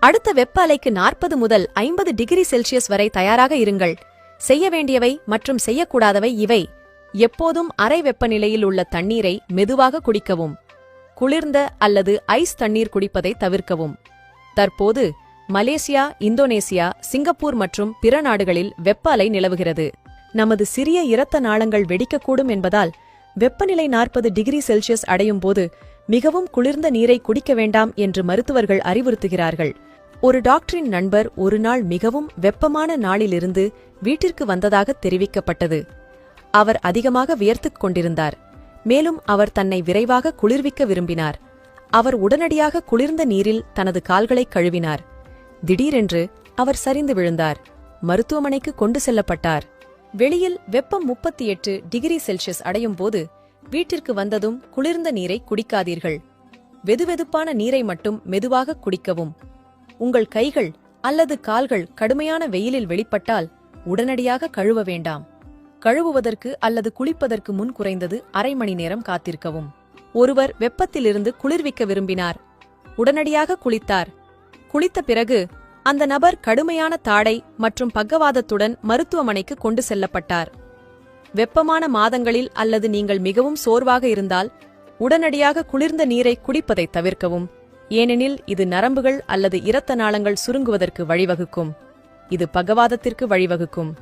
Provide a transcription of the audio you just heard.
அடுத்த வெப்ப அலைக்கு 40 முதல் 50 டிகிரி செல்சியஸ் வரை தயாராக இருங்கள். செய்ய வேண்டியவை மற்றும் செய்யக்கூடாதவை இவை. எப்போதும் அறை வெப்பநிலையில் உள்ள தண்ணீரை மெதுவாக குடிக்கவும். குளிர்ந்த அல்லது ஐஸ் தண்ணீர் குடிப்பதை தவிர்க்கவும். தற்போது மலேசியா, இந்தோனேசியா, சிங்கப்பூர் மற்றும் பிற நாடுகளில் வெப்ப அலை நிலவுகிறது. நமது சிறிய இரத்த நாளங்கள் வெடிக்கக்கூடும் என்பதால் வெப்பநிலை 40 டிகிரி செல்சியஸ் அடையும் போது மிகவும் குளிர்ந்த நீரை குடிக்க வேண்டாம் என்று மருத்துவர்கள் அறிவுறுத்துகிறார்கள். ஒரு டாக்டரின் நண்பர் ஒரு நாள் மிகவும் வெப்பமான நாளிலிருந்து வீட்டிற்கு வந்ததாக தெரிவிக்கப்பட்டது. அவர் அதிகமாக வியர்த்துக் கொண்டிருந்தார். மேலும் அவர் தன்னை விரைவாக குளிர்விக்க விரும்பினார். அவர் உடனடியாக குளிர்ந்த நீரில் தனது கால்களை கழுவினார். திடீரென்று அவர் சரிந்து விழுந்தார். மருத்துவமனைக்கு கொண்டு செல்லப்பட்டார். வெளியில் வெப்பம் 38 டிகிரி செல்சியஸ் அடையும் போது வீட்டிற்கு வந்ததும் குளிர்ந்த நீரை குடிக்காதீர்கள். வெதுவெதுப்பான நீரை மட்டும் மெதுவாக குடிக்கவும். உங்கள் கைகள் அல்லது கால்கள் கடுமையான வெயிலில் வெளிப்பட்டால் உடனடியாக கழுவ வேண்டாம். கழுவுவதற்கு அல்லது குளிப்பதற்கு முன் குறைந்தது அரை மணி நேரம் காத்திருக்கவும். ஒருவர் வெப்பத்திலிருந்து குளிர்விக்க விரும்பினார். உடனடியாக குளித்தார். குளித்த பிறகு அந்த நபர் கடுமையான தாடை மற்றும் பக்கவாதத்துடன் மருத்துவமனைக்கு கொண்டு செல்லப்பட்டார். வெப்பமான மாதங்களில் அல்லது நீங்கள் மிகவும் சோர்வாக இருந்தால் உடனடியாக குளிர்ந்த நீரை குடிப்பதை தவிர்க்கவும். ஏனெனில் இது நரம்புகள் அல்லது இரத்த நாளங்கள் சுருங்குவதற்கு வழிவகுக்கும். இது பக்கவாதத்திற்கு வழிவகுக்கும்.